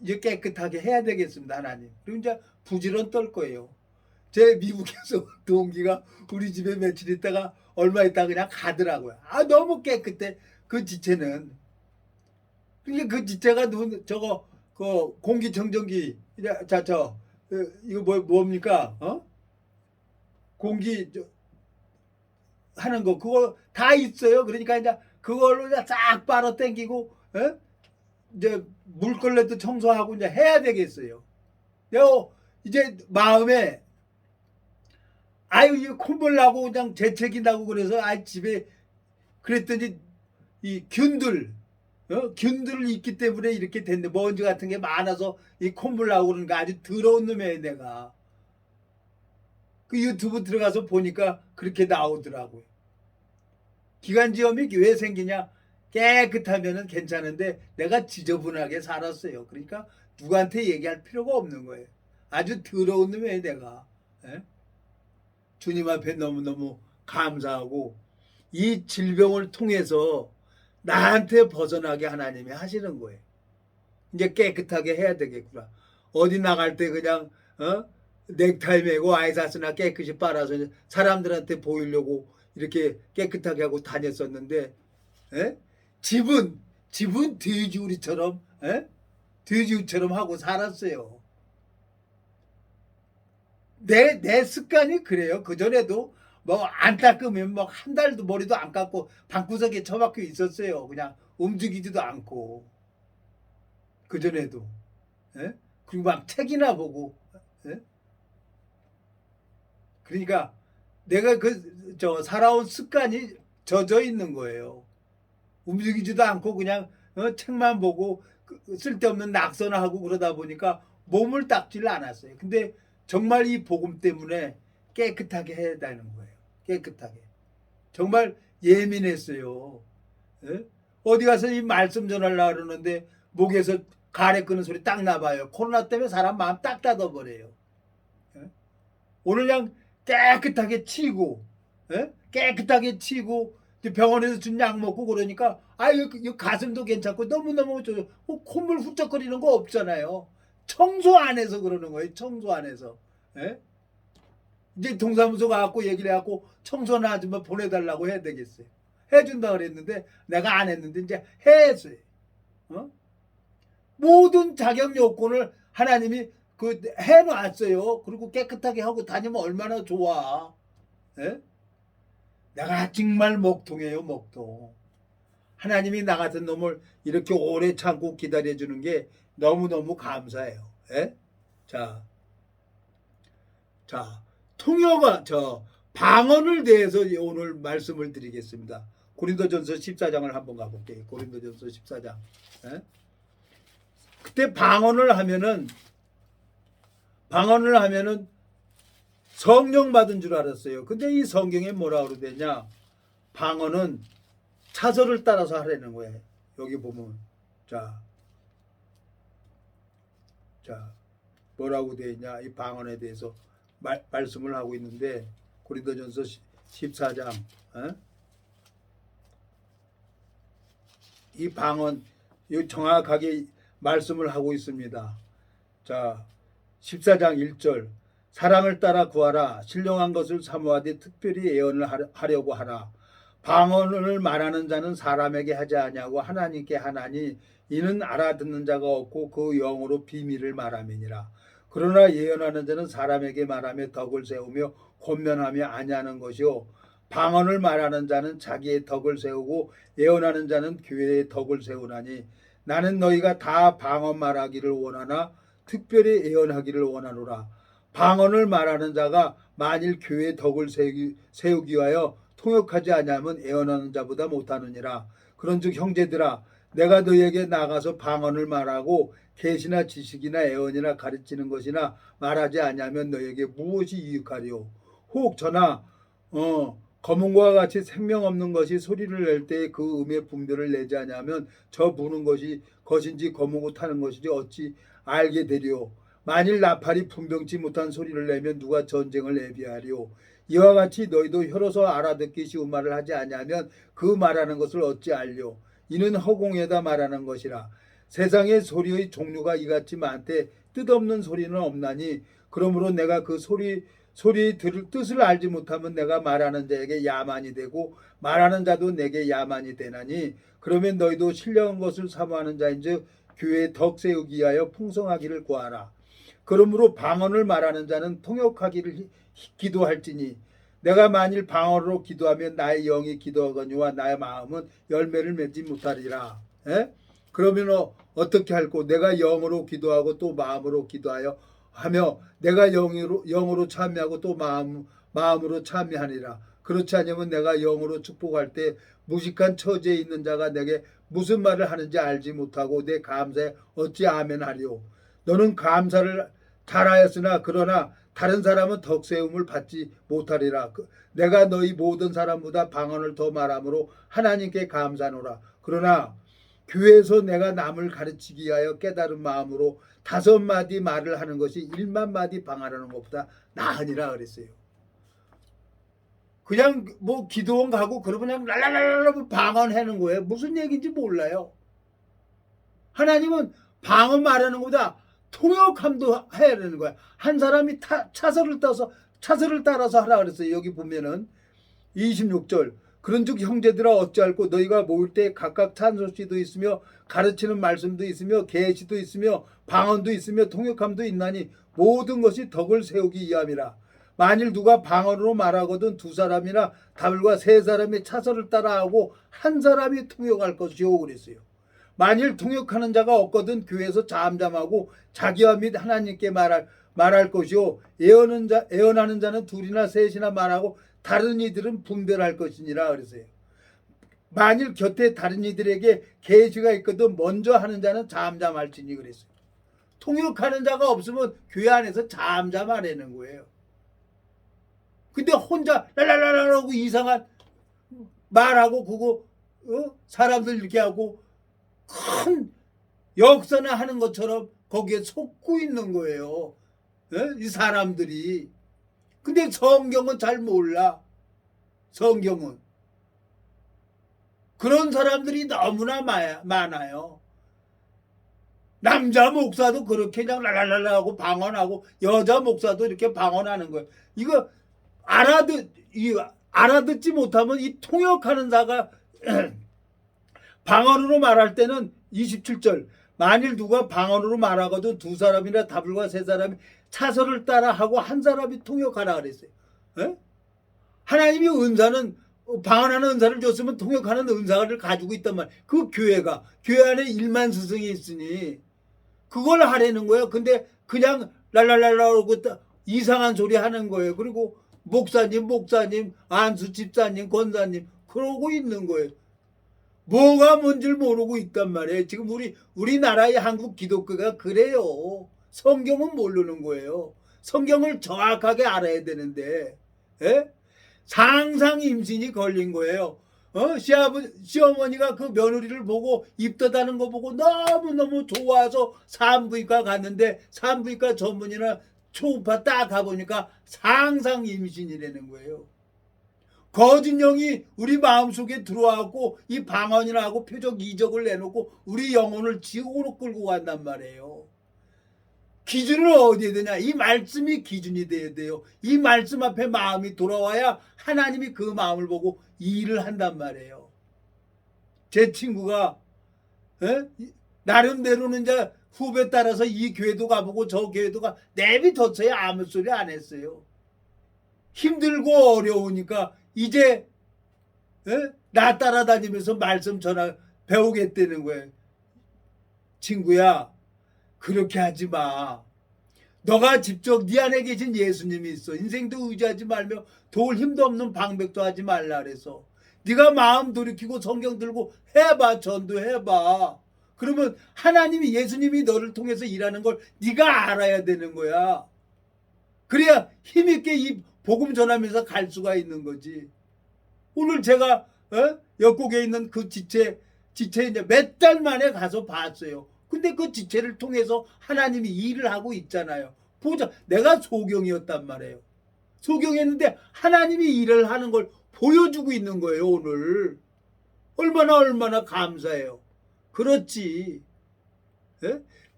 이제 깨끗하게 해야 되겠습니다. 하나님. 그리고 이제 부지런 떨 거예요. 제 미국에서 동기가 우리 집에 며칠 있다가 얼마 있다가 그냥 가더라고요. 아 너무 깨끗해. 그 지체는. 그러니까 그 지체가 저거 그 공기청정기 이거 뭡니까? 공기 하는 거 그거 다 있어요. 그러니까 이제 그걸로 싹 빨아 당기고 이제 물걸레도 청소하고 이제 해야 되겠어요. 이제 마음에 아유 이 콧물 나고 그냥 재채기 나고 그래서 집에 그랬더니 이 균들이 있기 때문에 이렇게 됐는데 먼지 같은 게 많아서 이 콧물 나고 그러니까 아주 더러운 놈이에요. 내가 그 유튜브 들어가서 보니까 그렇게 나오더라고요. 기관지염이 왜 생기냐? 깨끗하면은 괜찮은데 내가 지저분하게 살았어요. 그러니까 누구한테 얘기할 필요가 없는 거예요. 아주 더러운 놈이에요. 내가. 주님 앞에 너무너무 감사하고 이 질병을 통해서 나한테 벗어나게 하나님이 하시는 거예요. 이제 깨끗하게 해야 되겠구나. 어디 나갈 때 그냥 넥타이 매고 아이사스나 깨끗이 빨아서 사람들한테 보이려고 이렇게 깨끗하게 하고 다녔었는데, 에? 집은 돼지우리처럼, 돼지우리처럼 하고 살았어요. 내 습관이 그래요. 그전에도 뭐 안 닦으면 뭐 한 달도 머리도 안 감고 방구석에 처박혀 있었어요. 그냥 움직이지도 않고. 그전에도. 예? 그리고 막 책이나 보고. 예? 그러니까 내가 살아온 습관이 젖어 있는 거예요. 움직이지도 않고 그냥 책만 보고 쓸데없는 낙서나 하고 그러다 보니까 몸을 닦지를 않았어요. 근데 정말 이 복음 때문에 깨끗하게 해야 되는 거예요. 깨끗하게. 정말 예민했어요. 예? 어디 가서 이 말씀 전하려고 그러는데 목에서 가래 끄는 소리 딱 나봐요. 코로나 때문에 사람 마음 딱 닫아버려요. 예? 오늘 그냥 깨끗하게 치고, 깨끗하게 치고 병원에서 준 약 먹고 그러니까 이 가슴도 괜찮고 너무너무 콧물 훌쩍거리는 거 없잖아요. 청소 안 해서 그러는 거예요. 청소 안 해서. 예? 이제 동사무소 가갖고 얘기를 해갖고 청소나 아줌마 보내달라고 해야 되겠어요. 해준다 그랬는데 내가 안 했는데 이제 했어요. 모든 자격 요건을 하나님이 해놨어요. 그리고 깨끗하게 하고 다니면 얼마나 좋아. 예? 내가 정말 먹통이에요. 먹통. 하나님이 나 같은 놈을 이렇게 오래 참고 기다려주는 게 너무너무 감사해요. 예? 자, 통역과 방언을 대해서 오늘 말씀을 드리겠습니다. 고린도전서 14장을 한번 가볼게요. 고린도전서 14장. 예? 그때 방언을 하면은 성령 받은 줄 알았어요. 근데 이 성경에 뭐라 그러되냐? 방언은 차서를 따라서 하라는 거예요. 여기 보면 자 뭐라고 되어 있냐? 이 방언에 대해서 말씀을 하고 있는데 고린도전서 14장 이 방언 정확하게 말씀을 하고 있습니다. 자 14장 1절 사랑을 따라 구하라. 신령한 것을 사모하되 특별히 예언을 하려고 하라. 방언을 말하는 자는 사람에게 하지 아니하고 하나님께 하나니 이는 알아듣는 자가 없고 그 영으로 비밀을 말함이니라. 그러나 예언하는 자는 사람에게 말하며 덕을 세우며 권면하며 아니하는 것이요 방언을 말하는 자는 자기의 덕을 세우고 예언하는 자는 교회의 덕을 세우나니 나는 너희가 다 방언 말하기를 원하나 특별히 예언하기를 원하노라. 방언을 말하는 자가 만일 교회의 덕을 세우기 위하여 통역하지 아니하면 예언하는 자보다 못하느니라. 그런즉 형제들아 내가 너희에게 나가서 방언을 말하고 계시나 지식이나 예언이나 가르치는 것이나 말하지 아니하면 너희에게 무엇이 유익하리요. 혹 저나 검은과 같이 생명 없는 것이 소리를 낼 때 그 음의 분별을 내지 아니하면 저 부는 것인지 검은고 타는 것인지 어찌 알게 되리요. 만일 나팔이 분명치 못한 소리를 내면 누가 전쟁을 예비하리요. 이와 같이 너희도 혀로서 알아듣기 쉬운 말을 하지 아니하면 그 말하는 것을 어찌 알려. 이는 허공에다 말하는 것이라. 세상의 소리의 종류가 이같이 많되 뜻없는 소리는 없나니 그러므로 내가 그 소리 들을 뜻을 알지 못하면 내가 말하는 자에게 야만이 되고 말하는 자도 내게 야만이 되나니 그러면 너희도 신령한 것을 사모하는 자인즉 교회의 덕 세우기 위하여 풍성하기를 구하라. 그러므로 방언을 말하는 자는 통역하기를 기도할지니 내가 만일 방언으로 기도하면 나의 영이 기도하거니와 나의 마음은 열매를 맺지 못하리라. 그러면 어떻게 할꼬? 내가 영으로 기도하고 또 마음으로 기도하여 하며 내가 영으로 참여하고 또 마음으로 참여하니라. 그렇지 않으면 내가 영으로 축복할 때 무식한 처지에 있는 자가 내게 무슨 말을 하는지 알지 못하고 내 감사에 어찌 아멘하리오. 너는 감사를 잘하였으나 그러나 다른 사람은 덕세움을 받지 못하리라. 내가 너희 모든 사람보다 방언을 더 말함으로 하나님께 감사하노라. 그러나 교회에서 내가 남을 가르치기 위하여 깨달은 마음으로 5마디 말을 하는 것이 1만마디 방언하는 것보다 나으니라 그랬어요. 그냥 뭐 기도원 가고 그러면 그냥 랄랄랄랄 방언하는 거예요. 무슨 얘기인지 몰라요. 하나님은 방언 말하는 것보다 통역함도 해야 되는 거야. 한 사람이 차서를 따라서 하라 그랬어요. 여기 보면은 26절 그런즉 형제들아 어찌할꼬 너희가 모일 때 각각 찬송시도 있으며 가르치는 말씀도 있으며 계시도 있으며 방언도 있으며 통역함도 있나니 모든 것이 덕을 세우기 위함이라. 만일 누가 방언으로 말하거든 두 사람이나 다블과 세 사람이 차서를 따라하고 한 사람이 통역할 것이요 그랬어요. 만일 통역하는 자가 없거든 교회에서 잠잠하고 자기와 및 하나님께 말할 것이요 예언하는 자는 둘이나 셋이나 말하고 다른 이들은 분별할 것이니라 그랬어요. 만일 곁에 다른 이들에게 계시가 있거든 먼저 하는 자는 잠잠할지니 그랬어요. 통역하는 자가 없으면 교회 안에서 잠잠하라는 거예요. 근데 혼자 랄랄랄라라고 이상한 말하고 그거 사람들 이렇게 하고 큰 역사나 하는 것처럼 거기에 속고 있는 거예요. 이 사람들이. 근데 성경은 잘 몰라. 성경은. 그런 사람들이 너무나 많아요. 남자 목사도 그렇게 그냥 랄랄랄라 하고 방언하고 여자 목사도 이렇게 방언하는 거예요. 이거 알아듣지 못하면 이 통역하는 자가 방언으로 말할 때는 27절 만일 누가 방언으로 말하거든 두 사람이나 다블과 세 사람이 차서를 따라하고 한 사람이 통역하라 그랬어요. 에? 하나님이 은사는 방언하는 은사를 줬으면 통역하는 은사를 가지고 있단 말이에요. 그 교회가 교회 안에 1만 스승이 있으니 그걸 하라는 거예요. 근데 그냥 랄랄랄라고 이상한 소리 하는 거예요. 그리고 목사님, 안수 집사님, 권사님 그러고 있는 거예요. 뭐가 뭔지를 모르고 있단 말이에요. 지금 우리나라의 한국 기독교가 그래요. 성경은 모르는 거예요. 성경을 정확하게 알아야 되는데 상상 임신이 걸린 거예요. 시어머니가 그 며느리를 보고 입덧하는 거 보고 너무너무 좋아서 산부인과 갔는데 산부인과 전문의나 초음파 딱 가보니까 상상 임신이라는 거예요. 거짓 영이 우리 마음속에 들어와갖고 이 방언이나 하고 표적 이적을 내놓고 우리 영혼을 지옥으로 끌고 간단 말이에요. 기준은 어디에 되냐? 이 말씀이 기준이 돼야 돼요. 이 말씀 앞에 마음이 돌아와야 하나님이 그 마음을 보고 일을 한단 말이에요. 제 친구가 나름대로는 이제 후배 따라서 이 교회도 가보고 저 교회도 내비뒀어요. 아무 소리 안 했어요. 힘들고 어려우니까 이제 나 따라다니면서 말씀 전화 배우겠다는 거예요. 친구야 그렇게 하지 마. 너가 직접 네 안에 계신 예수님이 있어. 인생도 의지하지 말며 도울 힘도 없는 방백도 하지 말라 그래서 네가 마음 돌이키고 성경 들고 해봐. 전도해봐. 그러면 하나님이 예수님이 너를 통해서 일하는 걸 네가 알아야 되는 거야. 그래야 힘있게 이 복음 전하면서 갈 수가 있는 거지. 오늘 제가 역곡에 있는 그 지체 이제 몇 달 만에 가서 봤어요. 근데 그 지체를 통해서 하나님이 일을 하고 있잖아요. 보자. 내가 소경이었단 말이에요. 소경했는데 하나님이 일을 하는 걸 보여주고 있는 거예요. 오늘. 얼마나 감사해요. 그렇지.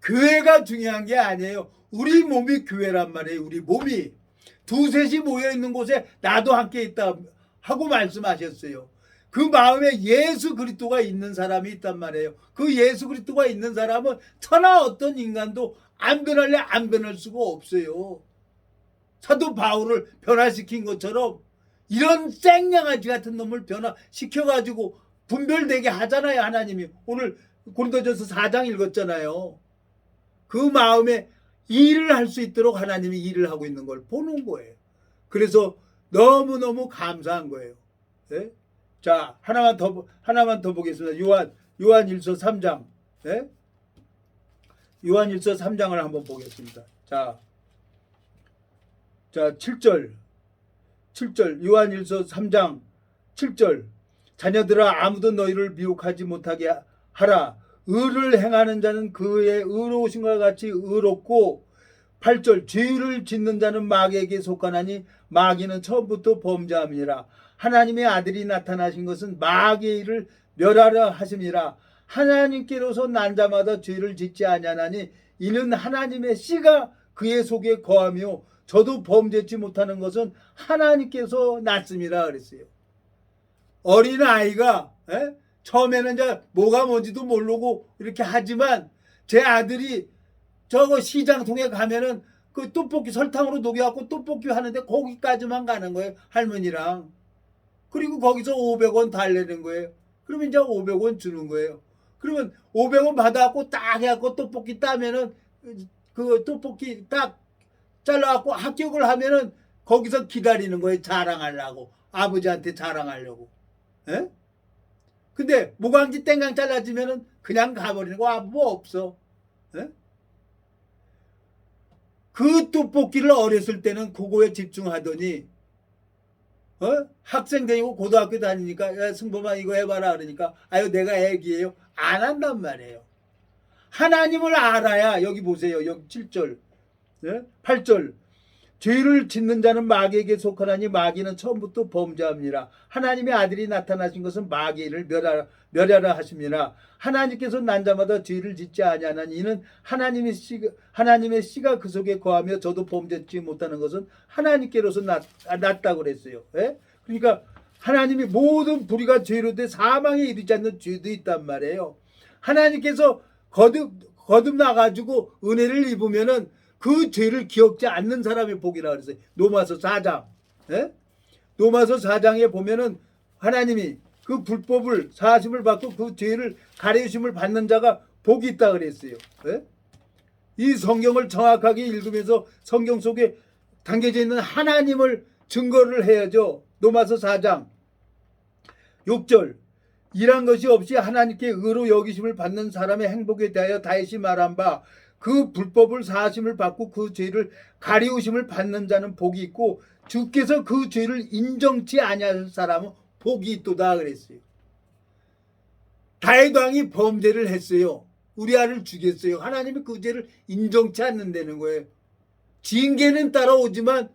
교회가 중요한 게 아니에요. 우리 몸이 교회란 말이에요. 우리 몸이. 두셋이 모여있는 곳에 나도 함께 있다 하고 말씀하셨어요. 그 마음에 예수 그리스도가 있는 사람이 있단 말이에요. 그 예수 그리스도가 있는 사람은 천하 어떤 인간도 안 변할래 안 변할 수가 없어요. 사도 바울을 변화시킨 것처럼 이런 생양아지 같은 놈을 변화시켜가지고 분별되게 하잖아요. 하나님이. 오늘 고린도전서 4장 읽었잖아요. 그 마음에 일을 할 수 있도록 하나님이 일을 하고 있는 걸 보는 거예요. 그래서 너무너무 감사한 거예요. 네? 자, 하나만 더 보겠습니다. 요한일서 3장. 네? 요한일서 3장을 한번 보겠습니다. 자, 7절. 요한일서 3장 7절. 자녀들아 아무도 너희를 미혹하지 못하게 하라. 의를 행하는 자는 그의 의로우신 것 같이 의롭고 8절 죄를 짓는 자는 마귀에게 속하나니 마귀는 처음부터 범죄함이니라. 하나님의 아들이 나타나신 것은 마귀의 일을 멸하려 하심이라. 하나님께로서 난 자마다 죄를 짓지 아니하나니 이는 하나님의 씨가 그의 속에 거하며 저도 범죄치 못하는 것은 하나님께서 낳습니다 그랬어요. 어린 아이가 처음에는 이제 뭐가 뭔지도 모르고 이렇게 하지만 제 아들이 저거 시장통에 가면은 그 떡볶이 설탕으로 녹여갖고 떡볶이 하는데 거기까지만 가는 거예요. 할머니랑. 그리고 거기서 500원 달래는 거예요. 그러면 이제 500원 주는 거예요. 그러면 500원 받아갖고 딱 해갖고 떡볶이 따면은 그 떡볶이 딱 잘라갖고 합격을 하면은 거기서 기다리는 거예요. 자랑하려고. 아버지한테 자랑하려고. 에? 근데 무광지 땡강 잘라지면은 그냥 가버리는 거. 뭐 없어. 에? 그 떡볶이를 어렸을 때는 그거에 집중하더니 학생 다니고 고등학교 다니니까 야, 승범아 이거 해봐라 그러니까 아유 내가 애기예요. 안 한단 말이에요. 하나님을 알아야 여기 보세요. 여기 7절 8절 죄를 짓는 자는 마귀에게 속하나니 마귀는 처음부터 범죄합니다. 하나님의 아들이 나타나신 것은 마귀를 멸하라 하심이라. 하나님께서 난 자마다 죄를 짓지 아니하나니 이는 하나님의 씨가 그 속에 거하며 저도 범죄치 못하는 것은 하나님께로서 났다고 그랬어요. 예? 그러니까 하나님이 모든 불의가 죄로 돼 사망에 이르지 않는 죄도 있단 말이에요. 하나님께서 거듭나가지고 은혜를 입으면은 그 죄를 기억지 않는 사람의 복이라 그랬어요. 로마서 4장. 예? 로마서 4장에 보면은 하나님이 그 불법을 사하심을 받고 그 죄를 가려주심을 받는 자가 복이 있다 그랬어요. 예? 이 성경을 정확하게 읽으면서 성경 속에 담겨져 있는 하나님을 증거를 해야죠. 로마서 4장 6절 이란 것이 없이 하나님께 의로 여기심을 받는 사람의 행복에 대하여 다윗이 말한 바 그 불법을 사하심을 받고 그 죄를 가리우심을 받는 자는 복이 있고 주께서 그 죄를 인정치 아니할 사람은 복이 있도다 그랬어요. 다윗 왕이 범죄를 했어요. 우리아를 죽였어요. 하나님이 그 죄를 인정치 않는다는 거예요. 징계는 따라오지만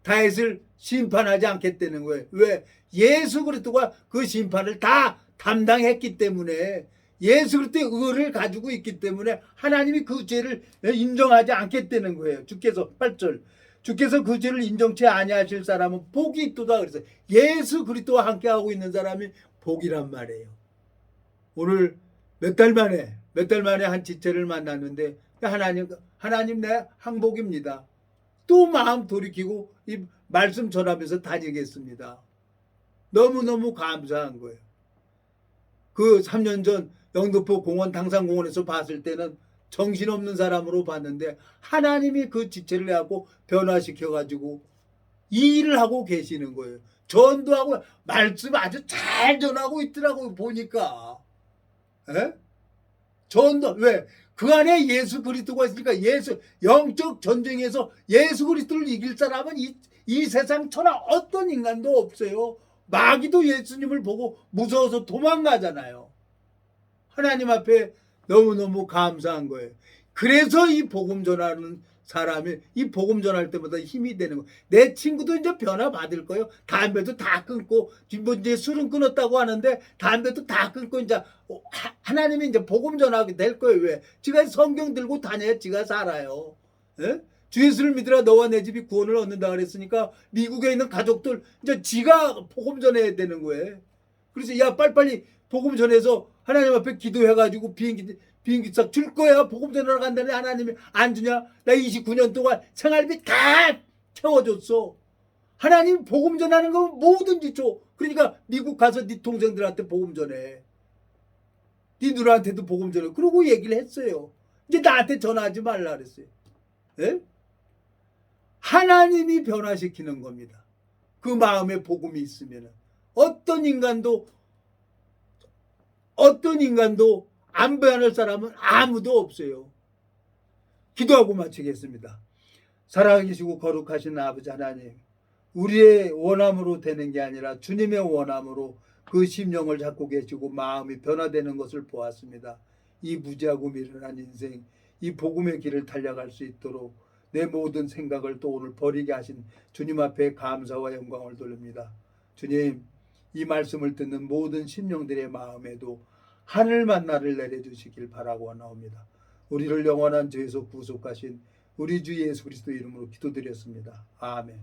다윗을 심판하지 않겠다는 거예요. 왜? 예수 그리스도가 그 심판을 다 담당했기 때문에 예수 그리스도의 의를 가지고 있기 때문에 하나님이 그 죄를 인정하지 않겠다는 거예요. 주께서 8절 주께서 그 죄를 인정치 아니하실 사람은 복이 있도다 그랬어요. 예수 그리스도와 함께하고 있는 사람이 복이란 말이에요. 오늘 몇 달 만에 한 지체를 만났는데 하나님 내 항복입니다. 또 마음 돌이키고 이 말씀 전하면서 다니겠습니다. 너무너무 감사한 거예요. 그 3년 전 영등포 공원 당산공원에서 봤을 때는 정신없는 사람으로 봤는데 하나님이 그 지체를 해갖고 변화시켜가지고 이 일을 하고 계시는 거예요. 전도하고 말씀 아주 잘 전하고 있더라고요. 보니까. 에? 전도 왜? 그 안에 예수 그리스도가 있으니까 영적 전쟁에서 예수 그리스도를 이길 사람은 이 세상 천하 어떤 인간도 없어요. 마귀도 예수님을 보고 무서워서 도망가잖아요. 하나님 앞에 너무너무 감사한 거예요. 그래서 이 복음 전하는 사람이 이 복음 전할 때마다 힘이 되는 거예요. 내 친구도 이제 변화 받을 거예요. 담배도 다 끊고 이제 술은 끊었다고 하는데 담배도 다 끊고 이제 하나님이 이제 복음 전하게 될 거예요. 왜? 지가 성경 들고 다녀야 지가 살아요. 예? 주 예수를 믿으라 너와 내 집이 구원을 얻는다 그랬으니까 미국에 있는 가족들 이제 지가 복음 전해야 되는 거예요. 그래서 야 빨리빨리 복음 전해서 하나님 앞에 기도해가지고 비행기값 줄 거야. 복음 전하러 간다는데 하나님이 안 주냐? 나 29년 동안 생활비 다 채워줬어. 하나님 복음 전하는 거 뭐든지 줘. 그러니까 미국 가서 네 동생들한테 복음 전해. 네 누나한테도 복음 전해. 그러고 얘기를 했어요. 이제 나한테 전화하지 말라 그랬어요. 예? 하나님이 변화시키는 겁니다. 그 마음에 복음이 있으면 어떤 인간도 안 변할 사람은 아무도 없어요. 기도하고 마치겠습니다. 살아계시고 거룩하신 아버지 하나님, 우리의 원함으로 되는 게 아니라 주님의 원함으로 그 심령을 잡고 계시고 마음이 변화되는 것을 보았습니다. 이 무지하고 미련한 인생, 이 복음의 길을 달려갈 수 있도록 내 모든 생각을 또 오늘 버리게 하신 주님 앞에 감사와 영광을 돌립니다. 주님, 이 말씀을 듣는 모든 심령들의 마음에도 하늘 만나를 내려주시길 바라고 나옵니다. 우리를 영원한 죄에서 구속하신 우리 주 예수 그리스도 이름으로 기도드렸습니다. 아멘.